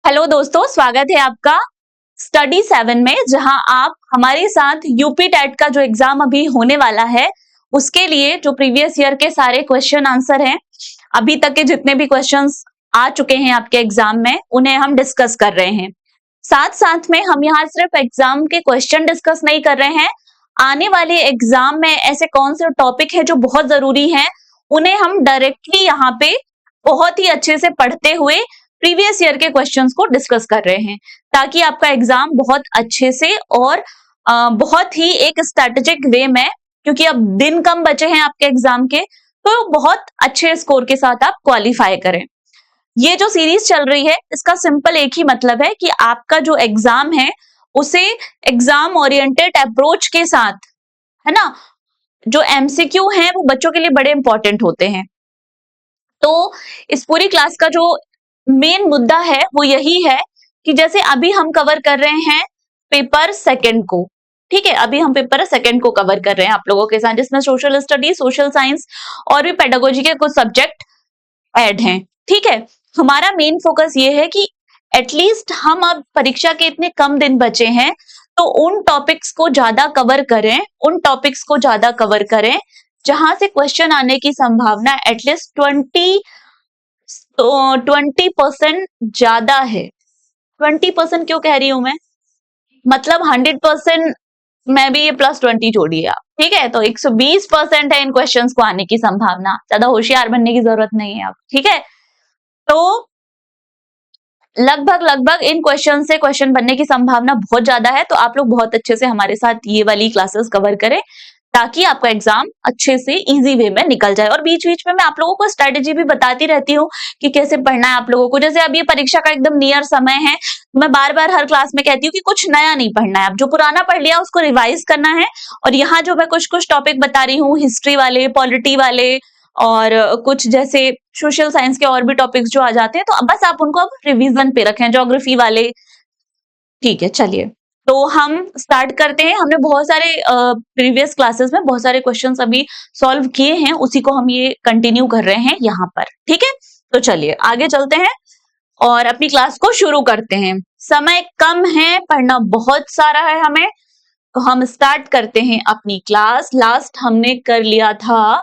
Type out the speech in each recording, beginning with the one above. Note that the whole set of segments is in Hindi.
हेलो दोस्तों, स्वागत है आपका स्टडी 7 में, जहां आप हमारे साथ यूपी टेट का जो एग्जाम अभी होने वाला है उसके लिए जो प्रीवियस ईयर के सारे क्वेश्चन आंसर हैं, अभी तक के जितने भी क्वेश्चंस आ चुके हैं आपके एग्जाम में, उन्हें हम डिस्कस कर रहे हैं। साथ साथ में हम यहाँ सिर्फ एग्जाम के क्वेश्चन डिस्कस नहीं कर रहे हैं, आने वाले एग्जाम में ऐसे कौन से टॉपिक है जो बहुत जरूरी हैं, उन्हें हम डायरेक्टली यहाँ पे बहुत ही अच्छे से पढ़ते हुए प्रीवियस ईयर के क्वेश्चंस को डिस्कस कर रहे हैं, ताकि आपका एग्जाम बहुत अच्छे से और बहुत ही एक स्ट्रेटेजिक वे में, क्योंकि अब दिन कम बचे हैं आपके एग्जाम के, तो बहुत अच्छे स्कोर के साथ आप क्वालिफाई करें। ये जो सीरीज चल रही है, इसका सिंपल एक ही मतलब है कि आपका जो एग्जाम है उसे एग्जाम ओरिएंटेड अप्रोच के साथ, है ना, जो एमसीक्यू हैं वो बच्चों के लिए बड़े इंपॉर्टेंट होते हैं। तो इस पूरी क्लास का जो मेन मुद्दा है वो यही है कि जैसे अभी हम कवर कर रहे हैं पेपर सेकंड को, ठीक है, अभी हम पेपर सेकंड को कवर कर रहे हैं आप लोगों के साथ, जिसमें सोशल स्टडी, सोशल साइंस और भी पेडागोजी के कुछ सब्जेक्ट ऐड हैं, ठीक है। हमारा मेन फोकस ये है कि एटलीस्ट हम अब परीक्षा के इतने कम दिन बचे हैं तो उन टॉपिक्स को ज्यादा कवर करें, उन टॉपिक्स को ज्यादा कवर करें जहां से क्वेश्चन आने की संभावना एटलीस्ट 20% ज्यादा है। 20% क्यों कह रही हूं मैं, मतलब 100% में भी ये +20 जोड़िए आप, ठीक है, तो 120% है इन क्वेश्चंस को आने की संभावना, ज्यादा होशियार बनने की जरूरत नहीं है आप, ठीक है। तो लगभग इन क्वेश्चन से क्वेश्चन बनने की संभावना बहुत ज्यादा है, तो आप लोग बहुत अच्छे से हमारे साथ ये वाली क्लासेस कवर करें ताकि आपका एग्जाम अच्छे से इजी वे में निकल जाए। और बीच बीच में मैं आप लोगों को स्ट्रेटेजी भी बताती रहती हूँ कि कैसे पढ़ना है आप लोगों को। जैसे अब ये परीक्षा का एकदम नियर समय है, मैं बार बार हर क्लास में कहती हूँ कि कुछ नया नहीं पढ़ना है, अब जो पुराना पढ़ लिया उसको रिवाइज करना है। और यहाँ जो मैं कुछ कुछ टॉपिक बता रही हूँ, हिस्ट्री वाले, पॉलिटी वाले और कुछ जैसे सोशल साइंस के और भी टॉपिक्स जो आ जाते हैं, तो अब बस आप उनको अब रिवीजन पे रखें, ज्योग्राफी वाले, ठीक है। चलिए तो हम स्टार्ट करते हैं। हमने बहुत सारे प्रीवियस क्लासेस में बहुत सारे क्वेश्चंस अभी सॉल्व किए हैं, उसी को हम ये कंटिन्यू कर रहे हैं यहाँ पर, ठीक है। तो चलिए आगे चलते हैं और अपनी क्लास को शुरू करते हैं। समय कम है, पढ़ना बहुत सारा है हमें, तो हम स्टार्ट करते हैं अपनी क्लास। लास्ट हमने कर लिया था,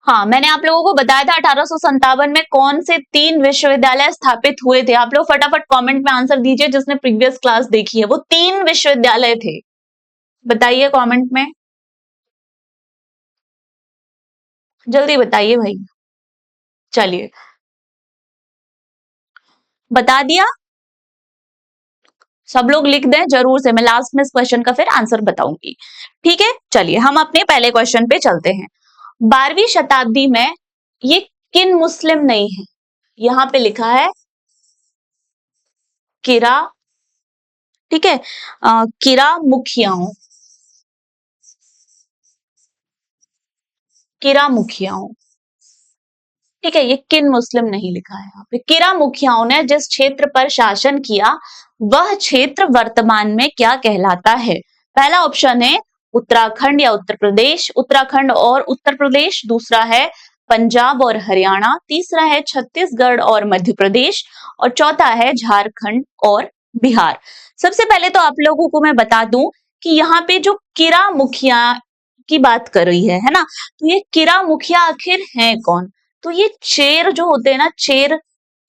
हाँ, मैंने आप लोगों को बताया था 1857 में कौन से 3 विश्वविद्यालय स्थापित हुए थे। आप लोग फटाफट कमेंट में आंसर दीजिए जिसने प्रीवियस क्लास देखी है, वो 3 विश्वविद्यालय थे, बताइए कमेंट में, जल्दी बताइए भाई। चलिए, बता दिया, सब लोग लिख दें जरूर से, मैं लास्ट में इस क्वेश्चन का फिर आंसर बताऊंगी, ठीक है। चलिए हम अपने पहले क्वेश्चन पे चलते हैं। 12वीं शताब्दी में ये किन मुस्लिम नहीं है, यहाँ पे लिखा है किरा, ठीक है, किरा मुखियाओं, किरा मुखियाओं, ठीक है, ये किन मुस्लिम नहीं लिखा है यहाँ पे। किरा मुखियाओं ने जिस क्षेत्र पर शासन किया वह क्षेत्र वर्तमान में क्या कहलाता है। पहला ऑप्शन है उत्तराखंड या उत्तर प्रदेश, उत्तराखंड और उत्तर प्रदेश। दूसरा है पंजाब और हरियाणा। तीसरा है छत्तीसगढ़ और मध्य प्रदेश। और चौथा है झारखंड और बिहार। सबसे पहले तो आप लोगों को मैं बता दूं कि यहाँ पे जो किरा मुखिया की बात कर रही है ना, तो ये किरा मुखिया आखिर है कौन। तो ये चेर जो होते हैं ना, चेर,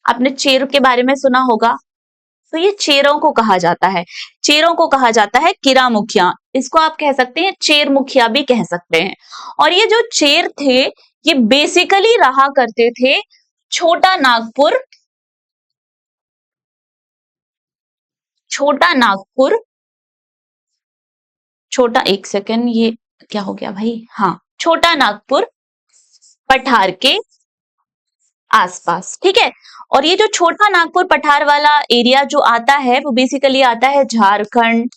आपने चेर के बारे में सुना होगा, तो ये चेरों को कहा जाता है, चेरों को कहा जाता है किरा मुखिया। इसको आप कह सकते हैं चेर मुखिया भी कह सकते हैं। और ये जो चेर थे ये बेसिकली रहा करते थे छोटा नागपुर, छोटा नागपुर, छोटा, एक सेकेंड, ये क्या हो गया भाई, हाँ, छोटा नागपुर पठार के आसपास, ठीक है। और ये जो छोटा नागपुर पठार वाला एरिया जो आता है वो बेसिकली आता है झारखंड,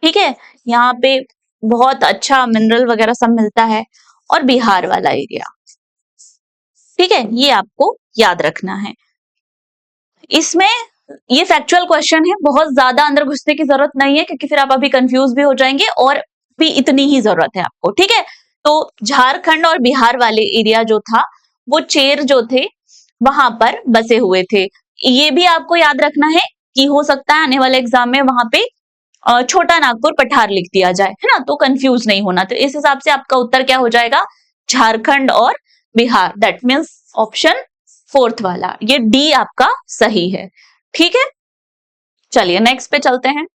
ठीक है, यहाँ पे बहुत अच्छा मिनरल वगैरह सब मिलता है। और बिहार वाला एरिया, ठीक है, ये आपको याद रखना है। इसमें ये फैक्चुअल क्वेश्चन है, बहुत ज्यादा अंदर घुसने की जरूरत नहीं है क्योंकि फिर आप अभी कंफ्यूज भी हो जाएंगे, और भी इतनी ही जरूरत है आपको, ठीक है। तो झारखंड और बिहार वाले एरिया जो था वो चेर जो थे वहां पर बसे हुए थे। ये भी आपको याद रखना है कि हो सकता है आने वाले एग्जाम में वहां पे छोटा नागपुर पठार लिख दिया जाए, है ना, तो कंफ्यूज नहीं होना। तो इस हिसाब से आपका उत्तर क्या हो जाएगा, झारखंड और Bihar, that means option fourth वाला, ये डी आपका सही है। ठीक है, चलिए नेक्स्ट पे चलते हैं।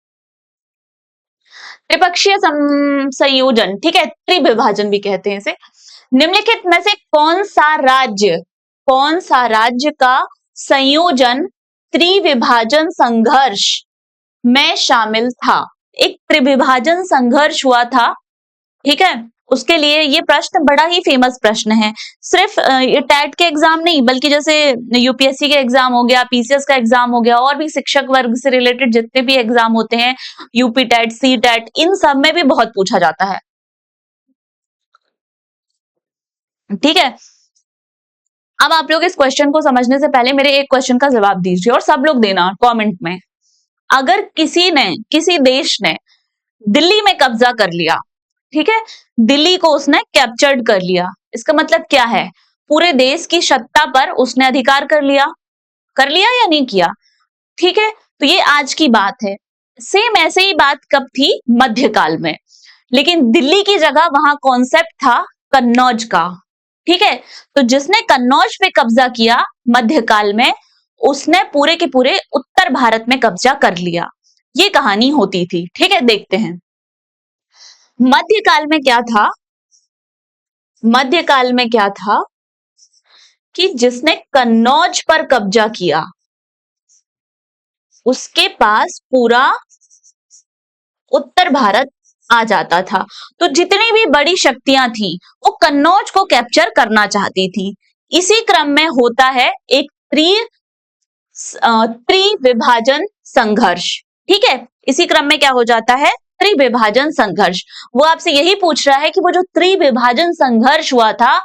त्रिपक्षीय संयोजन, ठीक है, त्रिविभाजन भी कहते हैं इसे। निम्नलिखित में से कौन सा राज्य का संयोजन त्रिविभाजन संघर्ष में शामिल था? एक त्रिविभाजन संघर्ष हुआ था, ठीक है, उसके लिए ये प्रश्न बड़ा ही फेमस प्रश्न है। सिर्फ ये टैट के एग्जाम नहीं, बल्कि जैसे यूपीएससी के एग्जाम हो गया, पीसीएस का एग्जाम हो गया, और भी शिक्षक वर्ग से रिलेटेड जितने भी एग्जाम होते हैं, यूपी टैट, सी टैट, इन सब में भी बहुत पूछा जाता है। ठीक है, अब आप लोग इस क्वेश्चन को समझने से पहले मेरे एक क्वेश्चन का जवाब दीजिए, और सब लोग देना कमेंट में। अगर किसी देश ने दिल्ली में कब्जा कर लिया, ठीक है, दिल्ली को उसने कैप्चर्ड कर लिया, इसका मतलब क्या है, पूरे देश की सत्ता पर उसने अधिकार कर लिया या नहीं किया? ठीक है, तो ये आज की बात है। सेम ऐसे ही बात कब थी, मध्यकाल में, लेकिन दिल्ली की जगह वहां कॉन्सेप्ट था कन्नौज का। ठीक है, तो जिसने कन्नौज पे कब्जा किया मध्यकाल में, उसने पूरे के पूरे उत्तर भारत में कब्जा कर लिया। ये कहानी होती थी। ठीक है, देखते हैं मध्यकाल में क्या था कि जिसने कन्नौज पर कब्जा किया उसके पास पूरा उत्तर भारत आ जाता था। तो जितनी भी बड़ी शक्तियां थी वो कन्नौज को कैप्चर करना चाहती थी। इसी क्रम में होता है एक त्रिविभाजन संघर्ष। ठीक है, इसी क्रम में क्या हो जाता है, त्रिविभाजन संघर्ष। वो आपसे यही पूछ रहा है कि वो जो त्रिविभाजन संघर्ष हुआ था,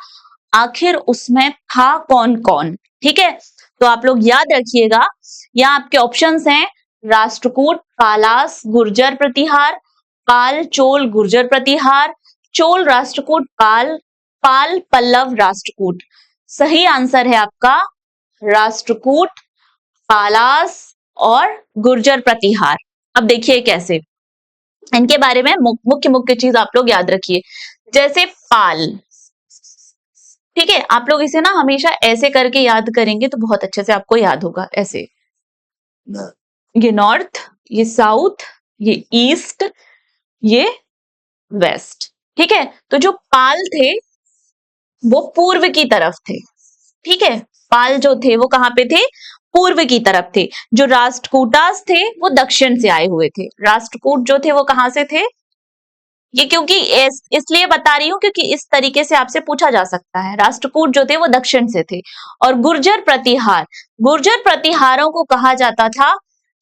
आखिर उसमें था कौन कौन। ठीक है, तो आप लोग याद रखिएगा, यहाँ आपके ऑप्शंस हैं राष्ट्रकूट, पालास, गुर्जर प्रतिहार, पाल, चोल, गुर्जर प्रतिहार, चोल, राष्ट्रकूट, पाल, पाल, पल्लव, राष्ट्रकूट। सही आंसर है आपका राष्ट्रकूट, पालास और गुर्जर प्रतिहार। अब देखिए कैसे, इनके बारे में मुख्य चीज आप लोग याद रखिए। जैसे पाल, ठीक है, आप लोग इसे ना हमेशा ऐसे करके याद करेंगे तो बहुत अच्छे से आपको याद होगा। ऐसे, ये नॉर्थ, ये साउथ, ये ईस्ट, ये वेस्ट। ठीक है, तो जो पाल थे वो पूर्व की तरफ थे। ठीक है, पाल जो थे वो कहां पे थे, पूर्व की तरफ थे। जो राष्ट्रकूटास थे वो दक्षिण से आए हुए थे। राष्ट्रकूट जो थे वो कहां से थे, ये क्योंकि इसलिए बता रही हूं क्योंकि इस तरीके से आपसे पूछा जा सकता है। राष्ट्रकूट जो थे वो दक्षिण से थे। और गुर्जर प्रतिहारों को कहा जाता था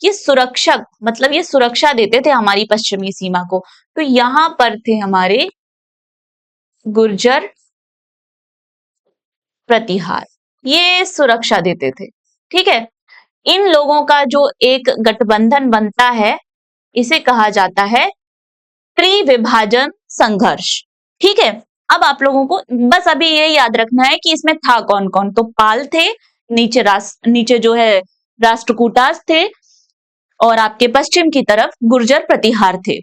ये सुरक्षक, मतलब ये सुरक्षा देते थे हमारी पश्चिमी सीमा को। तो यहां पर थे हमारे गुर्जर प्रतिहार, ये सुरक्षा देते थे। ठीक है, इन लोगों का जो एक गठबंधन बनता है इसे कहा जाता है त्रिविभाजन संघर्ष। ठीक है, अब आप लोगों को बस अभी ये याद रखना है कि इसमें था कौन कौन। तो पाल थे, नीचे जो है राष्ट्रकूटास थे, और आपके पश्चिम की तरफ गुर्जर प्रतिहार थे।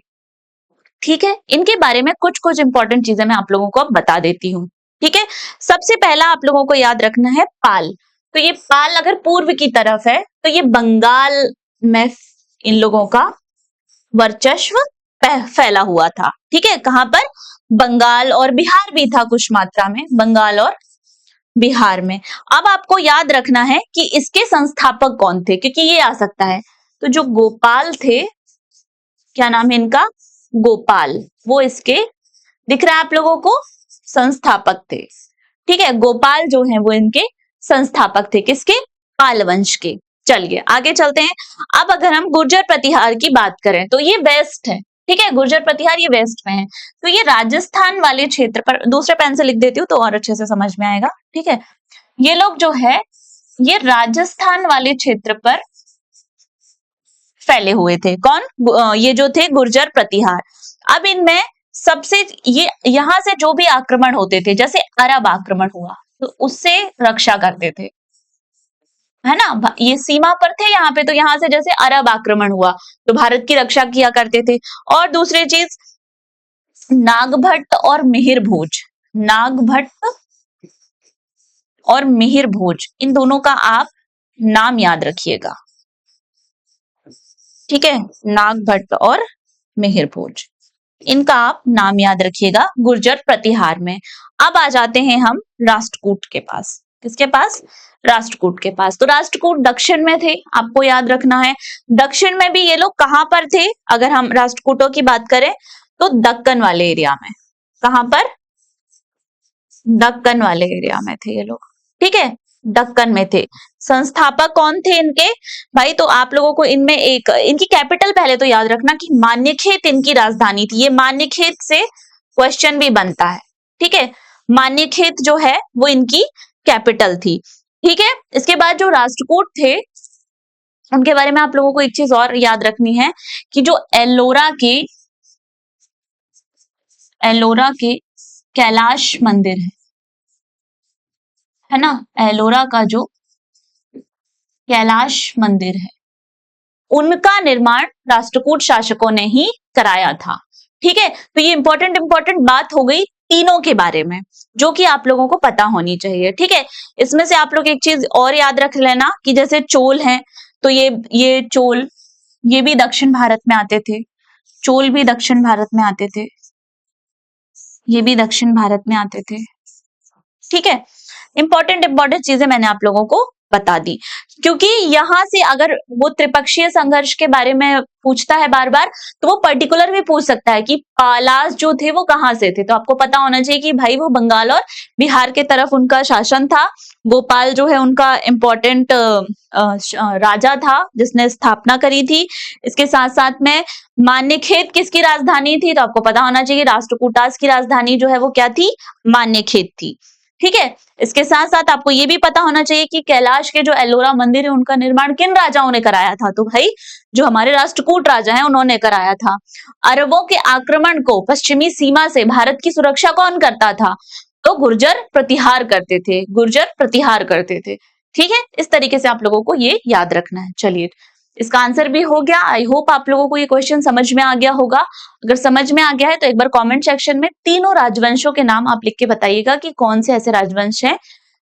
ठीक है, इनके बारे में कुछ इंपॉर्टेंट चीजें मैं आप लोगों को अब बता देती हूँ। ठीक है, सबसे पहला आप लोगों को याद रखना है पाल। तो ये पाल अगर पूर्व की तरफ है तो ये बंगाल में इन लोगों का वर्चस्व फैला हुआ था। ठीक है, कहां पर, बंगाल और बिहार भी था कुछ मात्रा में, बंगाल और बिहार में। अब आपको याद रखना है कि इसके संस्थापक कौन थे, क्योंकि ये आ सकता है। तो जो गोपाल थे, क्या नाम है इनका, गोपाल, वो इसके दिख रहा है आप लोगों को, संस्थापक थे। ठीक है, गोपाल जो है वो इनके संस्थापक थे, किसके, पाल वंश के। चलिए आगे चलते हैं। अब अगर हम गुर्जर प्रतिहार की बात करें तो ये वेस्ट है। ठीक है, गुर्जर प्रतिहार ये वेस्ट में है। तो ये राजस्थान वाले क्षेत्र पर, दूसरे पेन से लिख देती हूँ तो और अच्छे से समझ में आएगा। ठीक है, ये लोग जो है ये राजस्थान वाले क्षेत्र पर फैले हुए थे। कौन, ये जो थे गुर्जर प्रतिहार। अब इनमें सबसे ये यहां से जो भी आक्रमण होते थे, जैसे अरब आक्रमण हुआ तो उससे रक्षा करते थे। है ना, ये सीमा पर थे यहाँ पे, तो यहाँ से जैसे अरब आक्रमण हुआ तो भारत की रक्षा किया करते थे। और दूसरी चीज, नागभट्ट और मिहिर भोज, नागभट्ट और मिहिर भोज, इन दोनों का आप नाम याद रखिएगा, ठीक है, नागभट्ट और मिहिर भोज, इनका आप नाम याद रखिएगा गुर्जर प्रतिहार में। अब आ जाते हैं हम राष्ट्रकूट के पास। किसके पास? राष्ट्रकूट के पास। तो राष्ट्रकूट दक्षिण में थे, आपको याद रखना है। दक्षिण में भी ये लोग कहां पर थे? अगर हम राष्ट्रकूटों की बात करें तो दक्कन वाले एरिया में। कहां पर? दक्कन वाले एरिया में थे ये लोग, ठीक है, दक्कन में थे। संस्थापक कौन थे इनके? भाई तो आप लोगों को इनमें एक, इनकी कैपिटल पहले तो याद रखना कि मान्यखेत इनकी राजधानी थी। ये मान्यखेत से क्वेश्चन भी बनता है, ठीक है, मान्यखेत जो है वो इनकी कैपिटल थी, ठीक है। इसके बाद जो राष्ट्रकूट थे उनके बारे में आप लोगों को एक चीज और याद रखनी है कि जो एलोरा के कैलाश मंदिर है ना, एलोरा का जो कैलाश मंदिर है, उनका निर्माण राष्ट्रकूट शासकों ने ही कराया था, ठीक है। तो ये इंपॉर्टेंट बात हो गई तीनों के बारे में, जो कि आप लोगों को पता होनी चाहिए, ठीक है। इसमें से आप लोग एक चीज और याद रख लेना कि जैसे चोल हैं, तो ये चोल, ये भी दक्षिण भारत में आते थे, चोल भी दक्षिण भारत में आते थे, ये भी दक्षिण भारत में आते थे, ठीक है। इंपॉर्टेंट चीजें मैंने आप लोगों को बता दी, क्योंकि यहां से अगर वो त्रिपक्षीय संघर्ष के बारे में पूछता है बार बार, तो वो पर्टिकुलर भी पूछ सकता है कि पालास जो थे वो कहां से थे। तो आपको पता होना चाहिए कि भाई वो बंगाल और बिहार के तरफ उनका शासन था। गोपाल जो है उनका इम्पोर्टेंट राजा था जिसने स्थापना करी थी। इसके साथ साथ में मान्यखेत किसकी राजधानी थी? तो आपको पता होना चाहिए राष्ट्रकूटास की राजधानी जो है वो क्या थी? मान्यखेत थी, ठीक है। इसके साथ साथ आपको ये भी पता होना चाहिए कि कैलाश के जो एलोरा मंदिर है उनका निर्माण किन राजाओं ने कराया था? तो भाई जो हमारे राष्ट्रकूट राजा हैं उन्होंने कराया था। अरबों के आक्रमण को पश्चिमी सीमा से भारत की सुरक्षा कौन करता था? तो गुर्जर प्रतिहार करते थे, गुर्जर प्रतिहार करते थे, ठीक है। इस तरीके से आप लोगों को ये याद रखना है। चलिए, इसका आंसर भी हो गया। आई होप आप लोगों को ये क्वेश्चन समझ में आ गया होगा। अगर समझ में आ गया है तो एक बार कमेंट सेक्शन में तीनों राजवंशों के नाम आप लिख के बताइएगा कि कौन से ऐसे राजवंश हैं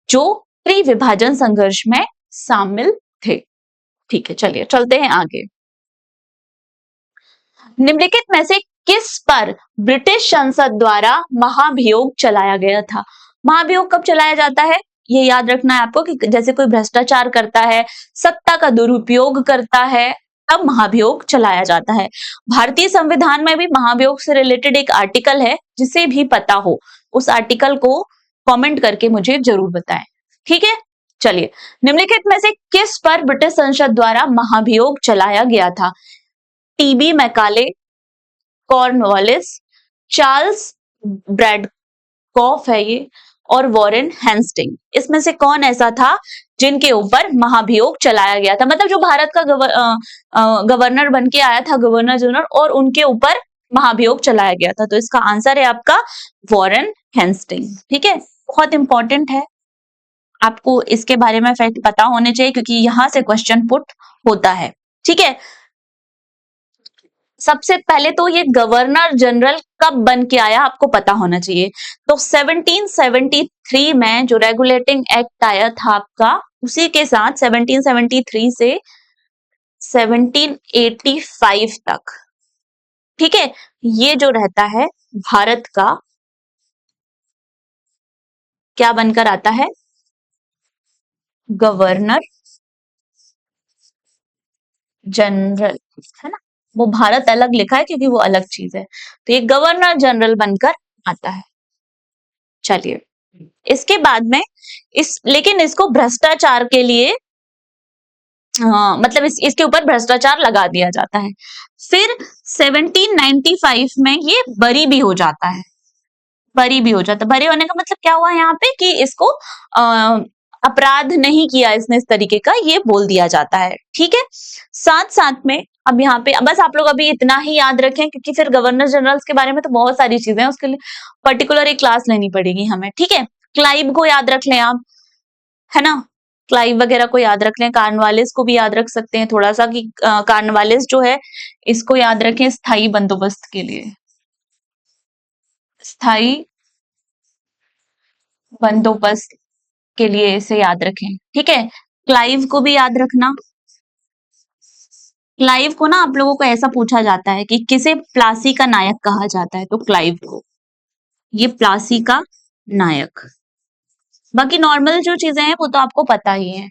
जो त्रिविभाजन संघर्ष में शामिल थे, ठीक है। चलिए चलते हैं आगे। निम्नलिखित में से किस पर ब्रिटिश संसद द्वारा महाभियोग चलाया गया था? महाभियोग कब चलाया जाता है? ये याद रखना है आपको कि जैसे कोई भ्रष्टाचार करता है, सत्ता का दुरुपयोग करता है, तब महाभियोग चलाया जाता है। भारतीय संविधान में भी महाभियोग से रिलेटेड एक आर्टिकल है, जिसे भी पता हो उस आर्टिकल को कमेंट करके मुझे जरूर बताएं, ठीक है। चलिए, निम्नलिखित में से किस पर ब्रिटिश संसद द्वारा महाभियोग चलाया गया था? टीबी मैकाले, कॉर्नवालिस, चार्ल्स ब्रैडकॉफ है ये, और वॉरेन हेस्टिंग। इसमें से कौन ऐसा था जिनके ऊपर महाभियोग चलाया गया था? मतलब जो भारत का गवर्नर बन के आया था, गवर्नर जनरल, और उनके ऊपर महाभियोग चलाया गया था। तो इसका आंसर है आपका वॉरेन हेस्टिंग, ठीक है। बहुत इंपॉर्टेंट है, आपको इसके बारे में फैक्ट पता होने चाहिए क्योंकि यहां से क्वेश्चन पुट होता है, ठीक है। सबसे पहले तो ये गवर्नर जनरल कब बन के आया आपको पता होना चाहिए। तो 1773 में जो रेगुलेटिंग एक्ट आया था आपका, उसी के साथ 1773 से 1785 तक, ठीक है, ये जो रहता है भारत का क्या बनकर आता है? गवर्नर जनरल, है ना। वो भारत अलग लिखा है क्योंकि वो अलग चीज है, तो ये गवर्नर जनरल बनकर आता है। चलिए, इसके बाद में लेकिन इसको भ्रष्टाचार के लिए मतलब इसके ऊपर भ्रष्टाचार लगा दिया जाता है। फिर 1795 में ये बरी भी हो जाता है, बरी भी हो जाता है। बरी होने का मतलब क्या हुआ यहाँ पे कि इसको अपराध नहीं किया इसने इस तरीके का, ये बोल दिया जाता है, ठीक है। साथ साथ में अब यहाँ पे बस आप लोग अभी इतना ही याद रखें क्योंकि फिर गवर्नर जनरल के बारे में तो बहुत सारी चीजें हैं, उसके लिए पर्टिकुलर एक क्लास लेनी पड़ेगी हमें, ठीक है। क्लाइव को याद रख लें आप, है ना, क्लाइव वगैरह को याद रख लें, कार्नवालिस को भी याद रख सकते हैं थोड़ा सा कि कार्नवालिस जो है इसको याद रखें स्थायी बंदोबस्त के लिए, स्थायी बंदोबस्त के लिए इसे याद रखें, ठीक है। क्लाइव को भी याद रखना। क्लाइव को ना आप लोगों को ऐसा पूछा जाता है कि किसे प्लासी का नायक कहा जाता है, तो क्लाइव को, ये प्लासी का नायक। बाकी नॉर्मल जो चीजें हैं वो तो आपको पता ही है,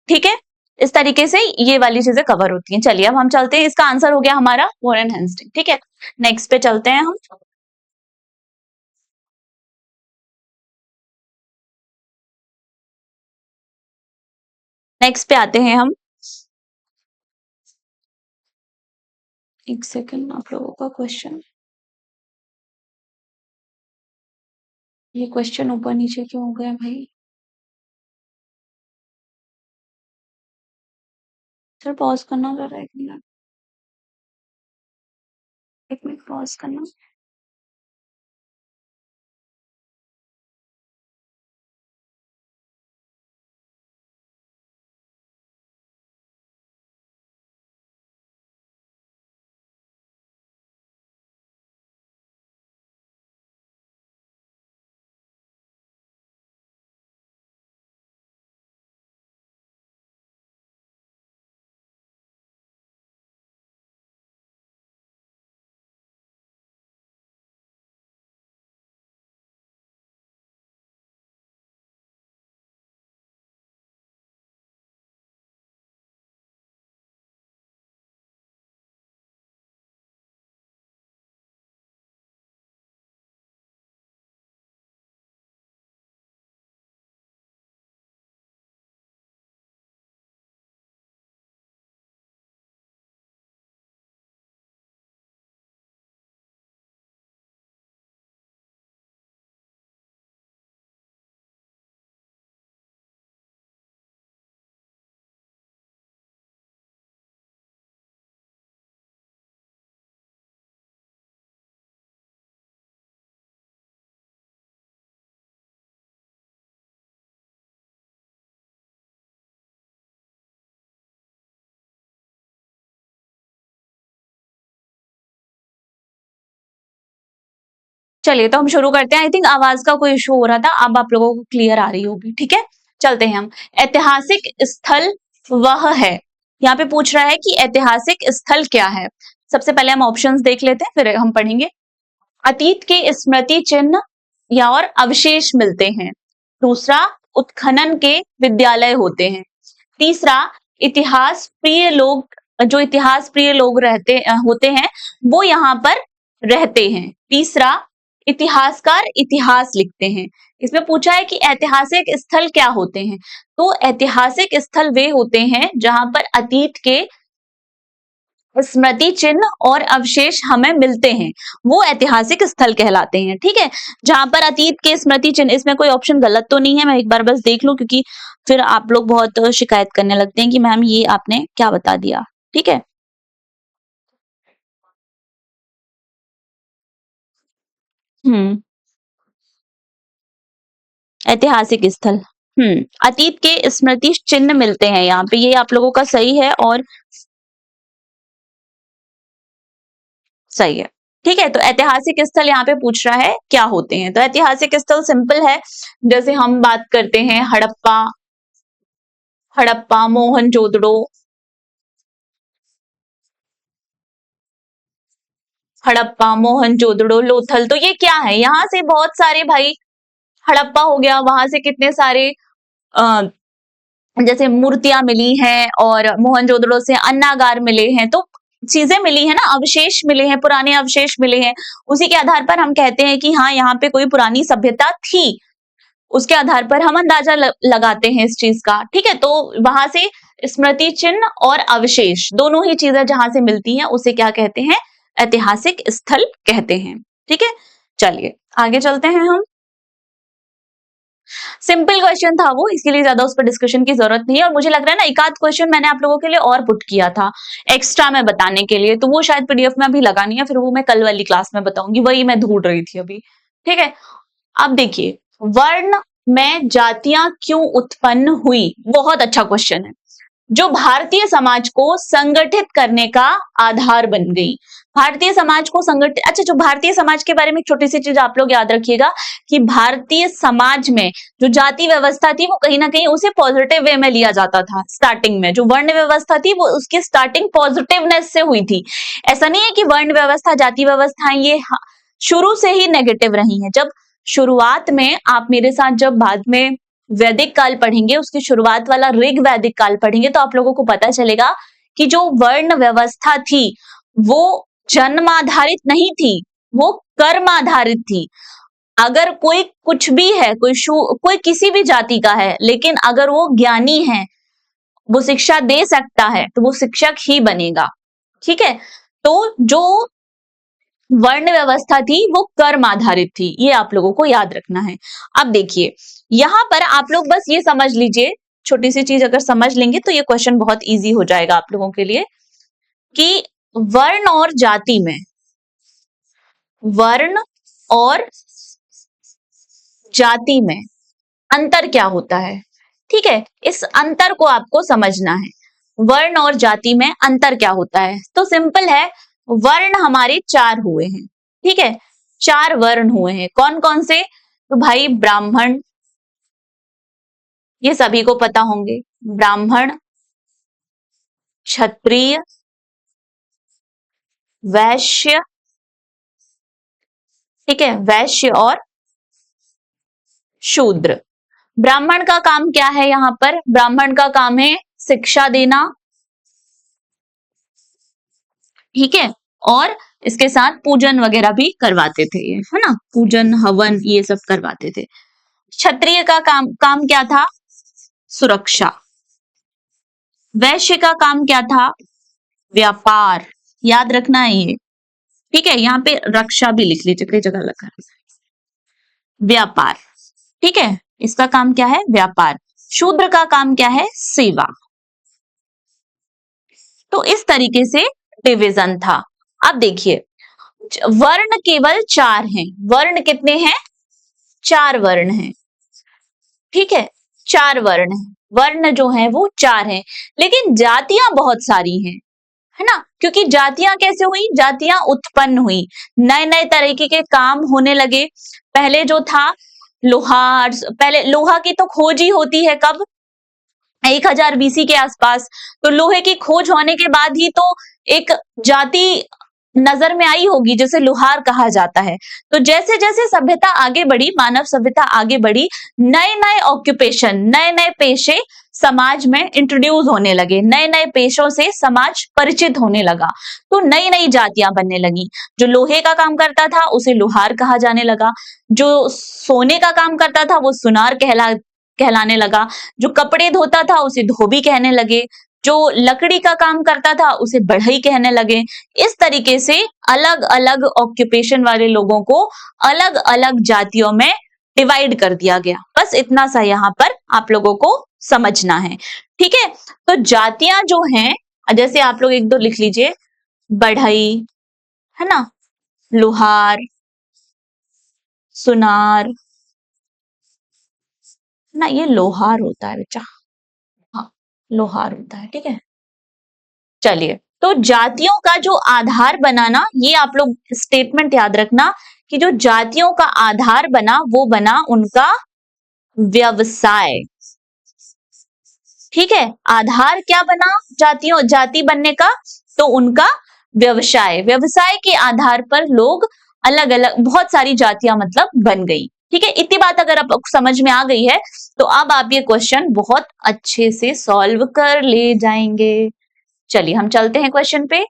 ठीक है। इस तरीके से ये वाली चीजें कवर होती हैं। चलिए अब हम चलते हैं, इसका आंसर हो गया हमारा वॉरेन हेस्टिंग, ठीक है। नेक्स्ट पे चलते हैं हम। नेक्स्ट पे आते हैं हम। एक सेकंड, आप लोगों का क्वेश्चन, ये क्वेश्चन ऊपर नीचे क्यों हो गया भाई? सर पॉज करना जरा, एक मिनट पॉज करना। चलिए तो हम शुरू करते हैं। आई थिंक आवाज का कोई इशू हो रहा था, अब आप लोगों को क्लियर आ रही होगी, ठीक है। चलते हैं हम। ऐतिहासिक स्थल वह है, यहाँ पे पूछ रहा है कि ऐतिहासिक स्थल क्या है। सबसे पहले हम ऑप्शंस देख लेते हैं, फिर हम पढ़ेंगे। अतीत के स्मृति चिन्ह या और अवशेष मिलते हैं। दूसरा, उत्खनन के विद्यालय होते हैं। तीसरा, इतिहास प्रिय लोग, जो इतिहास प्रिय लोग होते हैं वो यहाँ पर रहते हैं। तीसरा, इतिहासकार इतिहास लिखते हैं। इसमें पूछा है कि ऐतिहासिक स्थल क्या होते हैं, तो ऐतिहासिक स्थल वे होते हैं जहां पर अतीत के स्मृति चिन्ह और अवशेष हमें मिलते हैं, वो ऐतिहासिक स्थल कहलाते हैं, ठीक है। जहां पर अतीत के स्मृति चिन्ह, इसमें कोई ऑप्शन गलत तो नहीं है, मैं एक बार बस देख लूं क्योंकि फिर आप लोग बहुत शिकायत करने लगते हैं कि मैम ये आपने क्या बता दिया, ठीक है। हम्म, ऐतिहासिक स्थल, अतीत के स्मृति चिन्ह मिलते हैं यहाँ पे, ये आप लोगों का सही है और सही है, ठीक है। तो ऐतिहासिक स्थल यहाँ पे पूछ रहा है क्या होते हैं, तो ऐतिहासिक स्थल सिंपल है। जैसे हम बात करते हैं हड़प्पा, मोहनजोदड़ो, लोथल, तो ये क्या है, यहाँ से बहुत सारे भाई, हड़प्पा हो गया, वहां से कितने सारे अ, जैसे मूर्तियां मिली हैं, और मोहनजोदड़ो से अन्नागार मिले हैं, तो चीजें मिली है ना, अवशेष मिले हैं, पुराने अवशेष मिले हैं, उसी के आधार पर हम कहते हैं कि हाँ यहाँ पे कोई पुरानी सभ्यता थी, उसके आधार पर हम अंदाजा लगाते हैं इस चीज का, ठीक है। तो वहां से स्मृति चिन्ह और अवशेष दोनों ही चीजें जहां से मिलती हैं उसे क्या कहते हैं, ऐतिहासिक स्थल कहते हैं, ठीक है। चलिए आगे चलते हैं हम। सिंपल क्वेश्चन था वो, इसके लिए ज्यादा उस पर डिस्कशन की जरूरत नहीं है, और मुझे लग रहा है ना एक आध क्वेश्चन मैंने आप लोगों के लिए और पुट किया था एक्स्ट्रा में बताने के लिए, तो वो शायद पीडीएफ में अभी लगा नहीं है, फिर वो मैं कल वाली क्लास में बताऊंगी, वही मैं ढूंढ रही थी अभी, ठीक है। अब देखिए, वर्ण में जातियां क्यों उत्पन्न हुई? बहुत अच्छा क्वेश्चन है। जो भारतीय समाज को संगठित करने का आधार बन गई। भारतीय समाज को संगठित, अच्छा, जो भारतीय समाज के बारे में एक छोटी सी चीज आप लोग याद रखिएगा कि भारतीय समाज में जो जाति व्यवस्था थी वो कहीं ना कहीं उसे पॉजिटिव वे में लिया जाता था। स्टार्टिंग में जो वर्ण व्यवस्था थी वो उसकी स्टार्टिंग पॉजिटिवनेस से हुई थी। ऐसा नहीं है कि वर्ण व्यवस्था, जाति व्यवस्थाएं ये शुरू से ही नेगेटिव रही हैं। जब शुरुआत में आप मेरे साथ जब बाद में वैदिक काल पढ़ेंगे, उसकी शुरुआत वाला ऋग वैदिक काल पढ़ेंगे, तो आप लोगों को पता चलेगा कि जो वर्ण व्यवस्था थी वो जन्म आधारित नहीं थी, वो कर्म आधारित थी। अगर कोई कुछ भी है, कोई किसी भी जाति का है, लेकिन अगर वो ज्ञानी है, वो शिक्षा दे सकता है, तो वो शिक्षक ही बनेगा। ठीक है, तो जो वर्ण व्यवस्था थी वो कर्म आधारित थी, ये आप लोगों को याद रखना है। अब देखिए यहां पर आप लोग बस ये समझ लीजिए, छोटी सी चीज अगर समझ लेंगे तो ये क्वेश्चन बहुत इजी हो जाएगा आप लोगों के लिए, कि वर्ण और जाति में, वर्ण और जाति में अंतर क्या होता है। ठीक है, इस अंतर को आपको समझना है। वर्ण और जाति में अंतर क्या होता है? तो सिंपल है, वर्ण हमारे 4 हुए हैं। ठीक है, 4 वर्ण हुए हैं। कौन कौन से? तो भाई ब्राह्मण, ये सभी को पता होंगे, ब्राह्मण, क्षत्रिय, वैश्य, ठीक है, वैश्य और शूद्र। ब्राह्मण का काम क्या है? यहां पर ब्राह्मण का काम है शिक्षा देना, ठीक है, और इसके साथ पूजन वगैरह भी करवाते थे ये, है ना, पूजन हवन ये सब करवाते थे। क्षत्रिय का काम क्या था? सुरक्षा। वैश्य का काम क्या था? व्यापार। याद रखना है ये, ठीक है, यहाँ पे रक्षा भी लिख लीजिए, कई जगह लिखा है व्यापार। ठीक है, इसका काम क्या है? व्यापार। शूद्र का काम क्या है? सेवा। तो इस तरीके से डिवीजन था। अब देखिए वर्ण केवल 4 हैं। वर्ण कितने हैं? 4 वर्ण हैं। ठीक है, 4 वर्ण हैं। वर्ण जो है वो 4 हैं, लेकिन जातियां बहुत सारी हैं, है ना, क्योंकि जातियां कैसे हुई? जातियां उत्पन्न हुई, नए नए तरीके के काम होने लगे। पहले जो था लोहार, पहले लोहा की तो खोज ही होती है कब? 1000 बीसी के आसपास। तो लोहे की खोज होने के बाद ही तो एक जाति नजर में आई होगी जिसे लोहार कहा जाता है। तो जैसे जैसे सभ्यता आगे बढ़ी, मानव सभ्यता आगे बढ़ी, नए नए ऑक्यूपेशन, नए नए पेशे समाज में इंट्रोड्यूस होने लगे, नए नए पेशों से समाज परिचित होने लगा, तो नई नई जातियां बनने लगी। जो लोहे का काम करता था उसे लोहार कहा जाने लगा, जो सोने का काम करता था वो सुनार कहलाने लगा, जो कपड़े धोता था उसे धोबी कहने लगे, जो लकड़ी का काम करता था उसे बढ़ई कहने लगे। इस तरीके से अलग अलग ऑक्यूपेशन वाले लोगों को अलग अलग जातियों में डिवाइड कर दिया गया। बस इतना सा यहाँ पर आप लोगों को समझना है। ठीक है, तो जातियां जो हैं, जैसे आप लोग एक दो लिख लीजिए, बढ़ई, है ना, लोहार, सुनार, ना ये लोहार होता है बच्चा, हाँ लोहार होता है। ठीक है, चलिए, तो जातियों का जो आधार बना ना, ये आप लोग स्टेटमेंट याद रखना कि जो जातियों का आधार बना वो बना उनका व्यवसाय। ठीक है, आधार क्या बना जाति बनने का? तो उनका व्यवसाय। व्यवसाय के आधार पर लोग अलग अलग बहुत सारी जातियां मतलब बन गई। ठीक है, इतनी बात अगर आप समझ में आ गई है तो अब आप ये क्वेश्चन बहुत अच्छे से सॉल्व कर ले जाएंगे। चलिए हम चलते हैं क्वेश्चन पे।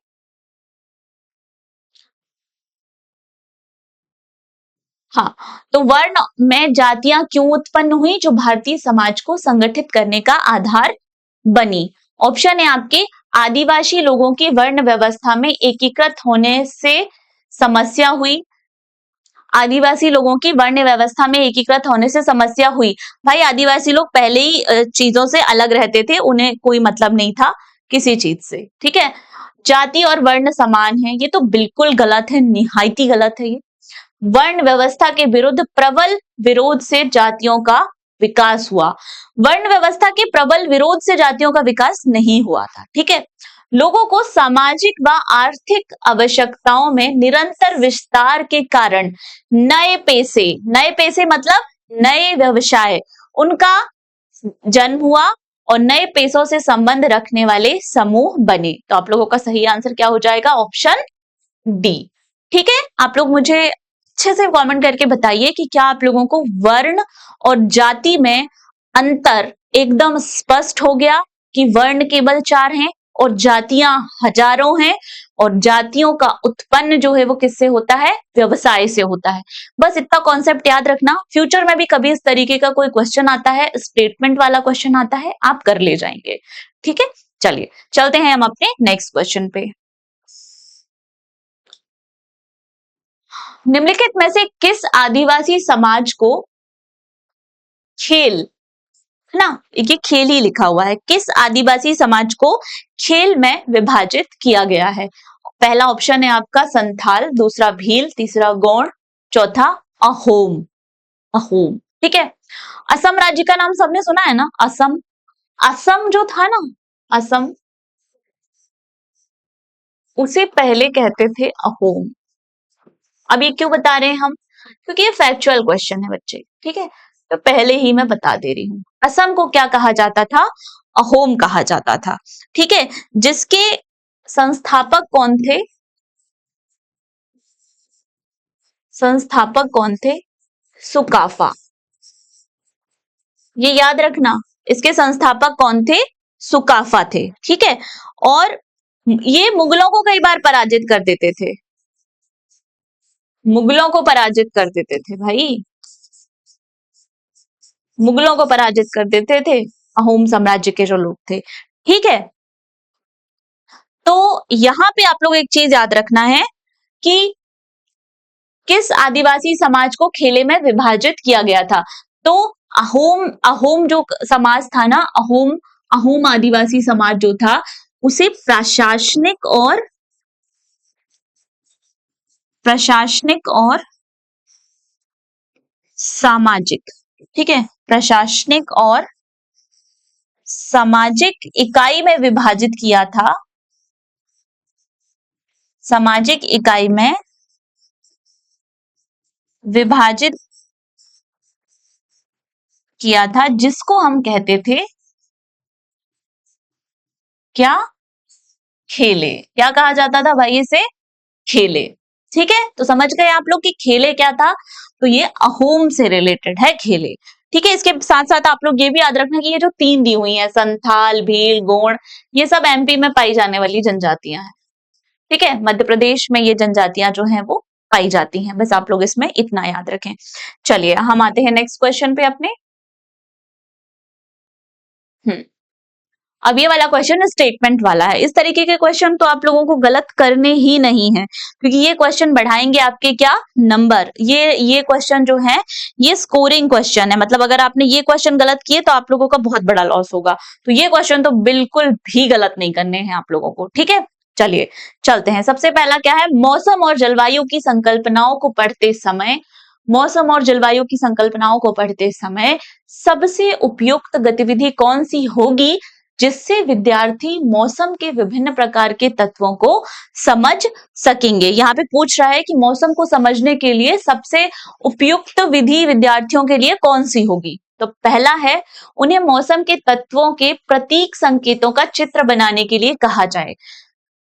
हाँ, तो वर्ण में जातियां क्यों उत्पन्न हुई? जो भारतीय समाज को संगठित करने का आधार बनी। ऑप्शन है आपके, आदिवासी लोगों की वर्ण व्यवस्था में एकीकृत होने से समस्या हुई। आदिवासी लोगों की वर्ण व्यवस्था में एकीकृत होने से समस्या हुई। भाई आदिवासी लोग पहले ही चीजों से अलग रहते थे, उन्हें कोई मतलब नहीं था किसी चीज से। ठीक है, जाति और वर्ण समान है, ये तो बिल्कुल गलत है, निहायती गलत है ये। वर्ण व्यवस्था के विरुद्ध प्रबल विरोध से जातियों का विकास हुआ। वर्ण व्यवस्था के प्रबल विरोध से जातियों का विकास नहीं हुआ था। ठीक है, लोगों को सामाजिक व आर्थिक आवश्यकताओं में निरंतर विस्तार के कारण नए पेशे मतलब नए व्यवसाय, उनका जन्म हुआ और नए पेशों से संबंध रखने वाले समूह बने। तो आप लोगों का सही आंसर क्या हो जाएगा? Option D. ठीक है, आप लोग मुझे अच्छे से कमेंट करके बताइए कि क्या आप लोगों को वर्ण और जाति में अंतर एकदम स्पष्ट हो गया कि वर्ण केवल 4 हैं और जातियां हजारों हैं, और जातियों का उत्पन्न जो है वो किससे होता है? व्यवसाय से होता है। बस इतना कॉन्सेप्ट याद रखना, फ्यूचर में भी कभी इस तरीके का कोई क्वेश्चन आता है, स्टेटमेंट वाला क्वेश्चन आता है, आप कर ले जाएंगे। ठीक है, चलिए चलते हैं हम अपने नेक्स्ट क्वेश्चन पे। निम्नलिखित में से किस आदिवासी समाज को खेल, है ना, ये खेल ही लिखा हुआ है, किस आदिवासी समाज को खेल में विभाजित किया गया है? पहला ऑप्शन है आपका संथाल, दूसरा भील, तीसरा गौड़, चौथा अहोम। अहोम, ठीक है। असम राज्य का नाम सबने सुना है ना? असम, असम जो था ना, असम, उसे पहले कहते थे अहोम। अब ये क्यों बता रहे हैं हम? क्योंकि ये फैक्चुअल क्वेश्चन है बच्चे, ठीक है, तो पहले ही मैं बता दे रही हूँ। असम को क्या कहा जाता था? अहोम कहा जाता था। ठीक है, जिसके संस्थापक कौन थे? संस्थापक कौन थे? सुकाफा। ये याद रखना, इसके संस्थापक कौन थे? सुकाफा थे। ठीक है, और ये मुगलों को कई बार पराजित कर देते थे, मुगलों को पराजित कर देते थे भाई, मुगलों को पराजित कर देते थे अहोम साम्राज्य के जो लोग थे। ठीक है, तो यहां पे आप लोग एक चीज याद रखना है कि किस आदिवासी समाज को खेले में विभाजित किया गया था। तो अहोम, अहोम जो समाज था ना, अहोम, अहोम आदिवासी समाज जो था, उसे प्रशासनिक और सामाजिक, ठीक है, प्रशासनिक और सामाजिक इकाई में विभाजित किया था, सामाजिक इकाई में विभाजित किया था, जिसको हम कहते थे क्या? खेले। क्या कहा जाता था भाई इसे? खेले। ठीक है, तो समझ गए आप लोग कि खेले क्या था? तो ये अहोम से रिलेटेड है खेले। ठीक है, इसके साथ साथ आप लोग ये भी याद रखना कि ये जो 3 दी हुई है, संथाल, भील, गोंड, ये सब एमपी में पाई जाने वाली जनजातियां हैं। ठीक है, मध्य प्रदेश में ये जनजातियां जो हैं वो पाई जाती हैं। बस आप लोग इसमें इतना याद रखें। चलिए हम आते हैं नेक्स्ट क्वेश्चन पे अपने। अब ये वाला क्वेश्चन स्टेटमेंट वाला है। इस तरीके के क्वेश्चन तो आप लोगों को गलत करने ही नहीं है, क्योंकि ये क्वेश्चन बढ़ाएंगे आपके क्या? नंबर। ये क्वेश्चन जो है ये स्कोरिंग क्वेश्चन है, मतलब अगर आपने ये क्वेश्चन गलत किए तो आप लोगों का बहुत बड़ा लॉस होगा। तो ये क्वेश्चन तो बिल्कुल भी गलत नहीं करने हैं आप लोगों को। ठीक है, चलिए चलते हैं। सबसे पहला क्या है? मौसम और जलवायु की संकल्पनाओं को पढ़ते समय, मौसम और जलवायु की संकल्पनाओं को पढ़ते समय सबसे उपयुक्त गतिविधि कौन सी होगी जिससे विद्यार्थी मौसम के विभिन्न प्रकार के तत्वों को समझ सकेंगे? यहाँ पे पूछ रहा है कि मौसम को समझने के लिए सबसे उपयुक्त विधि विद्यार्थियों के लिए कौन सी होगी। तो पहला है, उन्हें मौसम के तत्वों के प्रतीक संकेतों का चित्र बनाने के लिए कहा जाए।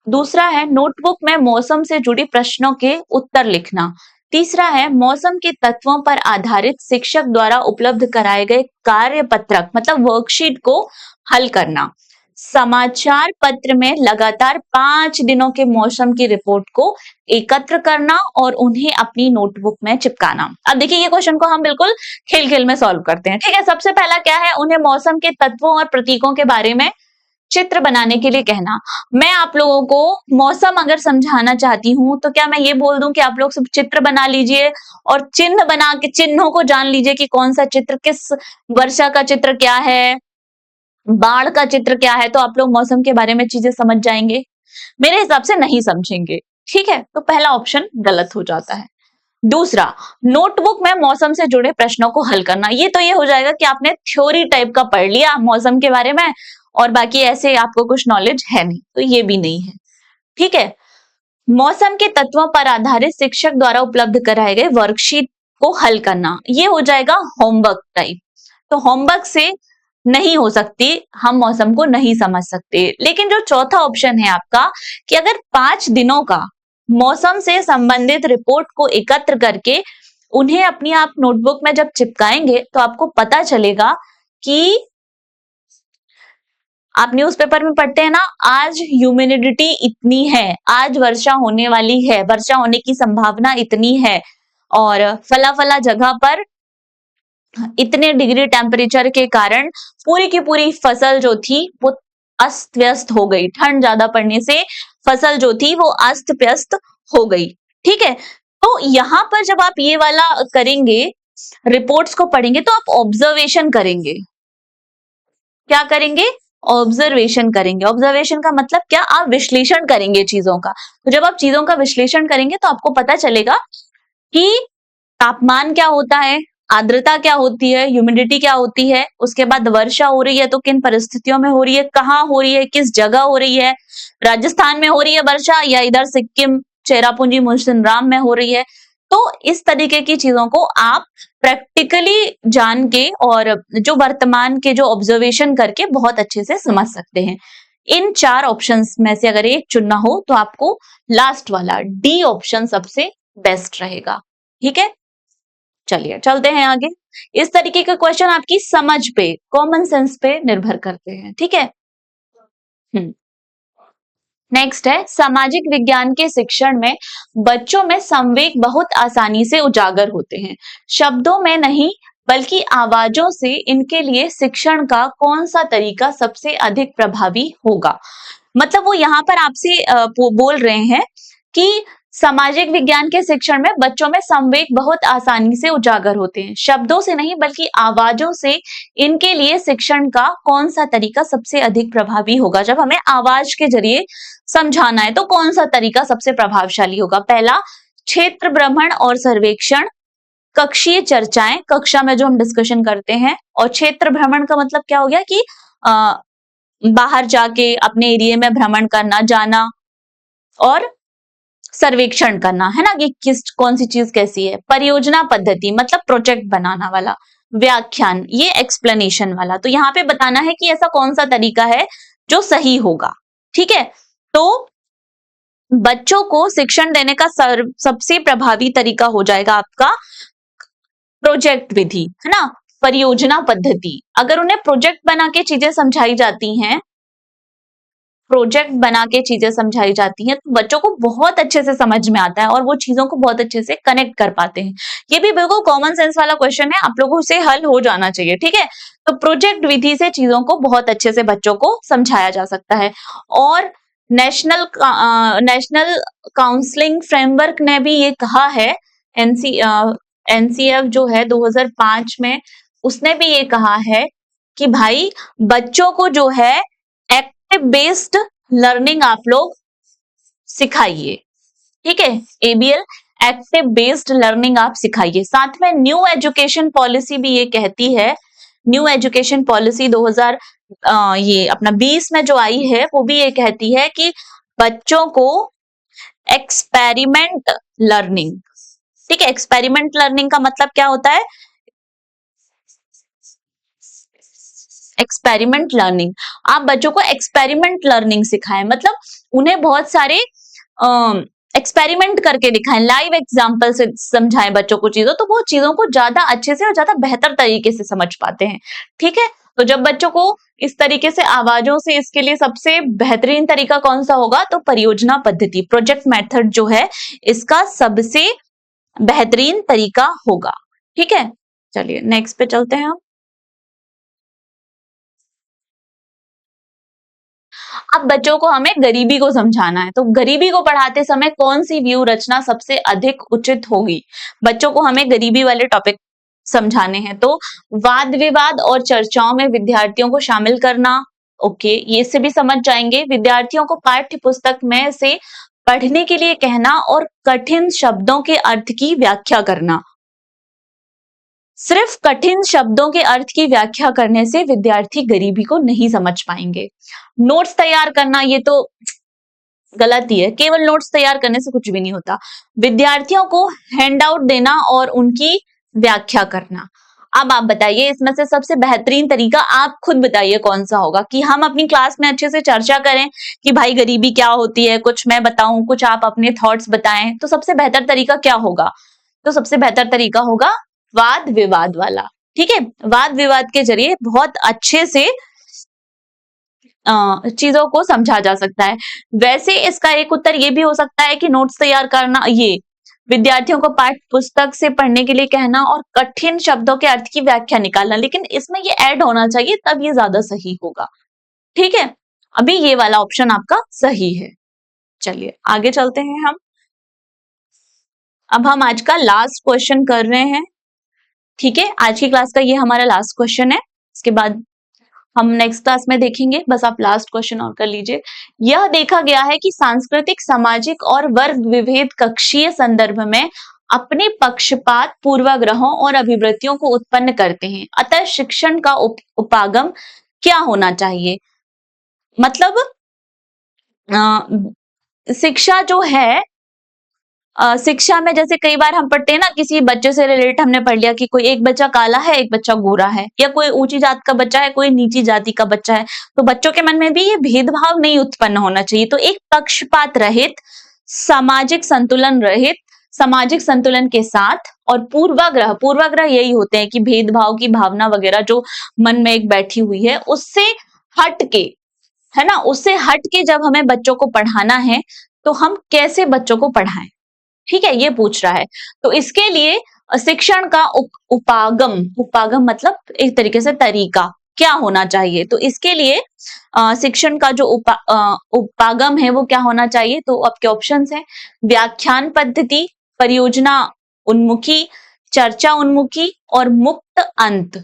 दूसरा है, नोटबुक में मौसम से जुड़ी प्रश्नों के उत्तर लिखना। तीसरा है, मौसम के तत्वों पर आधारित शिक्षक द्वारा उपलब्ध कराए गए कार्य पत्रक मतलब वर्कशीट को हल करना। समाचार पत्र में लगातार 5 दिनों के मौसम की रिपोर्ट को एकत्र करना और उन्हें अपनी नोटबुक में चिपकाना। अब देखिए ये क्वेश्चन को हम बिल्कुल खेल खेल में सॉल्व करते हैं। ठीक है, सबसे पहला क्या है? उन्हें मौसम के तत्वों और प्रतीकों के बारे में चित्र बनाने के लिए कहना। मैं आप लोगों को मौसम अगर समझाना चाहती हूं तो क्या मैं ये बोल दूं कि आप लोग सब चित्र बना लीजिए और चिन्ह बना के चिन्हों को जान लीजिए कि कौन सा चित्र, किस वर्षा का चित्र क्या है, बाढ़ का चित्र क्या है, तो आप लोग मौसम के बारे में चीजें समझ जाएंगे? मेरे हिसाब से नहीं समझेंगे। ठीक है, तो पहला ऑप्शन गलत हो जाता है। दूसरा, नोटबुक में मौसम से जुड़े प्रश्नों को हल करना। ये हो जाएगा कि आपने थ्योरी टाइप का पढ़ लिया मौसम के बारे में और बाकी ऐसे आपको कुछ नॉलेज है नहीं, तो ये भी नहीं है। ठीक है। मौसम के तत्वों पर आधारित शिक्षक द्वारा उपलब्ध कराए गए वर्कशीट को हल करना, ये हो जाएगा होमवर्क टाइप। तो होमवर्क से नहीं हो सकती, हम मौसम को नहीं समझ सकते। लेकिन जो चौथा ऑप्शन है आपका कि अगर 5 दिनों का मौसम से संबंधित रिपोर्ट को एकत्र करके उन्हें अपनी आप नोटबुक में जब चिपकाएंगे तो आपको पता चलेगा कि आप न्यूज़पेपर में पढ़ते हैं ना, आज ह्यूमिडिटी इतनी है, आज वर्षा होने वाली है, वर्षा होने की संभावना इतनी है और फला फला जगह पर इतने डिग्री टेम्परेचर के कारण पूरी की पूरी फसल जो थी वो अस्त व्यस्त हो गई। ठंड ज्यादा पड़ने से फसल जो थी वो अस्त व्यस्त हो गई। ठीक है। तो यहाँ पर जब आप ये वाला करेंगे, रिपोर्ट्स को पढ़ेंगे, तो आप ऑब्जर्वेशन करेंगे। क्या करेंगे? ऑब्जर्वेशन करेंगे। ऑब्जर्वेशन का मतलब क्या? आप विश्लेषण करेंगे चीजों का। तो जब आप चीजों का विश्लेषण करेंगे तो आपको पता चलेगा कि तापमान क्या होता है, आर्द्रता क्या होती है, ह्यूमिडिटी क्या होती है, उसके बाद वर्षा हो रही है तो किन परिस्थितियों में हो रही है, कहाँ हो रही है, किस जगह हो रही है, राजस्थान में हो रही है वर्षा या इधर सिक्किम चेरापूंजी मुंशीराम में हो रही है। तो इस तरीके की चीजों को आप प्रैक्टिकली जान के और जो वर्तमान के जो ऑब्जर्वेशन करके बहुत अच्छे से समझ सकते हैं। इन 4 ऑप्शंस में से अगर एक चुनना हो तो आपको लास्ट वाला डी ऑप्शन सबसे बेस्ट रहेगा। ठीक है। चलिए चलते हैं आगे। इस तरीके के क्वेश्चन आपकी समझ पे, कॉमन सेंस पे निर्भर करते हैं। ठीक है। नेक्स्ट है सामाजिक विज्ञान के शिक्षण में बच्चों में संवेग बहुत आसानी से उजागर होते हैं। शब्दों में नहीं बल्कि आवाजों से इनके लिए शिक्षण का कौन सा तरीका सबसे अधिक प्रभावी होगा। मतलब वो यहाँ पर आपसे बोल रहे हैं कि सामाजिक विज्ञान के शिक्षण में बच्चों में संवेग बहुत आसानी से उजागर होते हैं। शब्दों से नहीं बल्कि आवाजों से इनके लिए शिक्षण का कौन सा तरीका सबसे अधिक प्रभावी होगा। जब हमें आवाज के जरिए समझाना है तो कौन सा तरीका सबसे प्रभावशाली होगा। पहला, क्षेत्र भ्रमण और सर्वेक्षण, कक्षीय चर्चाएं, कक्षा में जो हम डिस्कशन करते हैं। और क्षेत्र भ्रमण का मतलब क्या हो गया कि बाहर जाके अपने एरिया में भ्रमण करना, जाना, और सर्वेक्षण करना, है ना, कि कौन सी चीज कैसी है। परियोजना पद्धति मतलब प्रोजेक्ट बनाना वाला। व्याख्यान, ये एक्सप्लेनेशन वाला। तो यहाँ पे बताना है कि ऐसा कौन सा तरीका है जो सही होगा। ठीक है। तो बच्चों को शिक्षण देने का सबसे प्रभावी तरीका हो जाएगा आपका प्रोजेक्ट विधि, है ना, परियोजना पद्धति। अगर उन्हें प्रोजेक्ट बना के चीजें समझाई जाती हैं, प्रोजेक्ट बना के चीजें समझाई जाती हैं, तो बच्चों को बहुत अच्छे से समझ में आता है और वो चीजों को बहुत अच्छे से कनेक्ट कर पाते हैं। ये भी बिल्कुल कॉमन सेंस वाला क्वेश्चन है, आप लोगों से हल हो जाना चाहिए। ठीक है। तो प्रोजेक्ट विधि से चीजों को बहुत अच्छे से बच्चों को समझाया जा सकता है। और नेशनल काउंसलिंग फ्रेमवर्क ने भी ये कहा है, एनसीएफ जो है 2005 में, उसने भी ये कहा है कि भाई बच्चों को जो है एक्टिव बेस्ड लर्निंग आप लोग सिखाइए। ठीक है। एबीएल, एक्टिव बेस्ड लर्निंग आप सिखाइए। साथ में न्यू एजुकेशन पॉलिसी भी ये कहती है, न्यू एजुकेशन पॉलिसी 2020 में जो आई है वो भी ये कहती है कि बच्चों को एक्सपेरिमेंट लर्निंग, ठीक है, एक्सपेरिमेंट लर्निंग का मतलब क्या होता है? एक्सपेरिमेंट लर्निंग, आप बच्चों को एक्सपेरिमेंट लर्निंग सिखाएं, मतलब उन्हें बहुत सारे एक्सपेरिमेंट करके दिखाएं, लाइव एग्जांपल से समझाएं बच्चों को चीजों, तो वो चीजों को ज्यादा अच्छे से और ज्यादा बेहतर तरीके से समझ पाते हैं। ठीक है। तो जब बच्चों को इस तरीके से आवाजों से, इसके लिए सबसे बेहतरीन तरीका कौन सा होगा? तो परियोजना पद्धति, प्रोजेक्ट मेथड जो है इसका सबसे बेहतरीन तरीका होगा। ठीक है। चलिए नेक्स्ट पे चलते हैं हम। अब बच्चों को हमें गरीबी को समझाना है, तो गरीबी को पढ़ाते समय कौन सी व्यू रचना सबसे अधिक उचित होगी? बच्चों को हमें गरीबी वाले टॉपिक समझाने हैं। तो वाद विवाद और चर्चाओं में विद्यार्थियों को शामिल करना, ओके, ये से भी समझ जाएंगे। विद्यार्थियों को पाठ्य पुस्तक में से पढ़ने के लिए कहना और कठिन शब्दों के अर्थ की व्याख्या करना। सिर्फ कठिन शब्दों के अर्थ की व्याख्या करने से विद्यार्थी गरीबी को नहीं समझ पाएंगे। नोट्स तैयार करना ये तो गलत ही है, केवल नोट्स तैयार करने से कुछ भी नहीं होता। विद्यार्थियों को हैंडआउट देना और उनकी व्याख्या करना। अब आप बताइए इसमें से सबसे बेहतरीन तरीका आप खुद बताइए कौन सा होगा, कि हम अपनी क्लास में अच्छे से चर्चा करें कि भाई गरीबी क्या होती है, कुछ मैं बताऊं, कुछ आप अपने थॉट्स बताएं, तो सबसे बेहतर तरीका क्या होगा? तो सबसे बेहतर तरीका होगा वाद विवाद वाला। ठीक है, वाद विवाद के जरिए बहुत अच्छे से चीजों को समझा जा सकता है। वैसे इसका एक उत्तर ये भी हो सकता है कि नोट्स तैयार करना, ये विद्यार्थियों को पाठ्य पुस्तक से पढ़ने के लिए कहना और कठिन शब्दों के अर्थ की व्याख्या निकालना, लेकिन इसमें ये ऐड होना चाहिए तब ये ज्यादा सही होगा। ठीक है, अभी ये वाला ऑप्शन आपका सही है। चलिए आगे चलते हैं हम। अब हम आज का लास्ट क्वेश्चन कर रहे हैं। ठीक है, आज की क्लास का ये हमारा लास्ट क्वेश्चन है, इसके बाद हम नेक्स्ट क्लास में देखेंगे। बस आप लास्ट क्वेश्चन और कर लीजिए। यह देखा गया है कि सांस्कृतिक, सामाजिक और वर्ग विभेद कक्षीय संदर्भ में अपने पक्षपात, पूर्वाग्रहों और अभिवृत्तियों को उत्पन्न करते हैं। अतः शिक्षण का उपागम क्या होना चाहिए? मतलब शिक्षा जो है, शिक्षा में जैसे कई बार हम पढ़ते हैं ना, किसी बच्चे से रिलेट हमने पढ़ लिया कि कोई एक बच्चा काला है, एक बच्चा गोरा है, या कोई ऊंची जात का बच्चा है, कोई नीची जाति का बच्चा है, तो बच्चों के मन में भी ये भेदभाव नहीं उत्पन्न होना चाहिए। तो एक पक्षपात रहित, सामाजिक संतुलन रहित, सामाजिक संतुलन के साथ, और पूर्वाग्रह, पूर्वाग्रह यही होते हैं कि भेदभाव की भावना वगैरह जो मन में एक बैठी हुई है, उससे हट के, है ना, उससे हट के जब हमें बच्चों को पढ़ाना है तो हम कैसे बच्चों को पढ़ाएं, ठीक है, ये पूछ रहा है। तो इसके लिए शिक्षण का उपागम, उपागम मतलब एक तरीके से तरीका क्या होना चाहिए, तो इसके लिए शिक्षण का जो उपागम है वो क्या होना चाहिए, तो आपके ऑप्शंस हैं व्याख्यान पद्धति, परियोजना उन्मुखी, चर्चा उन्मुखी और मुक्त अंत।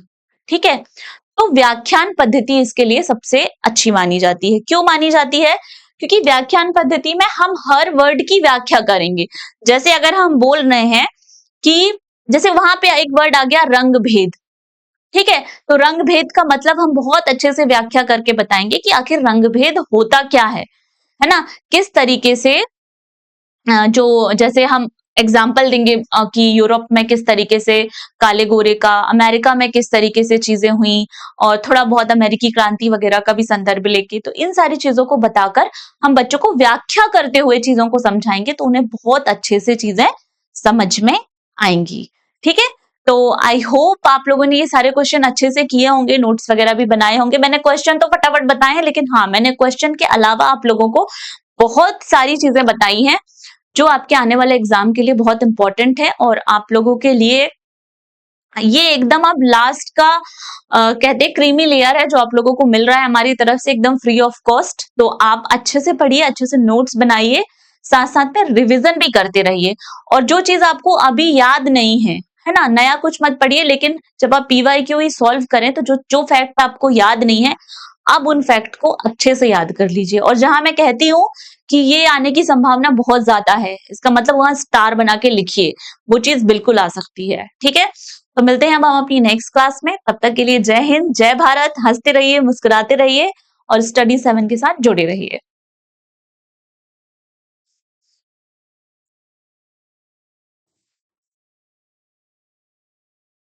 ठीक है, तो व्याख्यान पद्धति इसके लिए सबसे अच्छी मानी जाती है। क्यों मानी जाती है? क्योंकि व्याख्यान पद्धति में हम हर वर्ड की व्याख्या करेंगे। जैसे अगर हम बोल रहे हैं कि जैसे वहां पे एक वर्ड आ गया रंग भेद, ठीक है, तो रंग भेद का मतलब हम बहुत अच्छे से व्याख्या करके बताएंगे कि आखिर रंग भेद होता क्या है ना, किस तरीके से जो जैसे हम एग्जाम्पल देंगे कि यूरोप में किस तरीके से काले गोरे का, अमेरिका में किस तरीके से चीजें हुई, और थोड़ा बहुत अमेरिकी क्रांति वगैरह का भी संदर्भ लेके, तो इन सारी चीजों को बताकर हम बच्चों को व्याख्या करते हुए चीजों को समझाएंगे तो उन्हें बहुत अच्छे से चीजें समझ में आएंगी। ठीक है, तो आई होप आप लोगों ने ये सारे क्वेश्चन अच्छे से किए होंगे, नोट्स वगैरह भी बनाए होंगे। मैंने क्वेश्चन तो फटाफट बताए हैं, लेकिन हाँ, मैंने क्वेश्चन के अलावा आप लोगों को बहुत सारी चीजें बताई हैं जो आपके आने वाले एग्जाम के लिए बहुत इंपॉर्टेंट है, और आप लोगों के लिए ये एकदम अब लास्ट का कहते क्रीमी लेयर है जो आप लोगों को मिल रहा है हमारी तरफ से एकदम फ्री ऑफ कॉस्ट। तो आप अच्छे से पढ़िए, अच्छे से नोट्स बनाइए, साथ साथ में रिवीजन भी करते रहिए, और जो चीज आपको अभी याद नहीं है ना, नया कुछ मत पढ़िए, लेकिन जब आप पीवाईक्यू ही सॉल्व करें तो जो फैक्ट आपको याद नहीं है, अब उन फैक्ट को अच्छे से याद कर लीजिए। और जहां मैं कहती हूँ कि ये आने की संभावना बहुत ज्यादा है, इसका मतलब वहां स्टार बना के लिखिए, वो चीज बिल्कुल आ सकती है। ठीक है, तो मिलते हैं अब हम अपनी नेक्स्ट क्लास में। तब तक के लिए जय हिंद, जय भारत, हंसते रहिए, मुस्कुराते रहिए और स्टडी 7 के साथ जुड़े रहिए।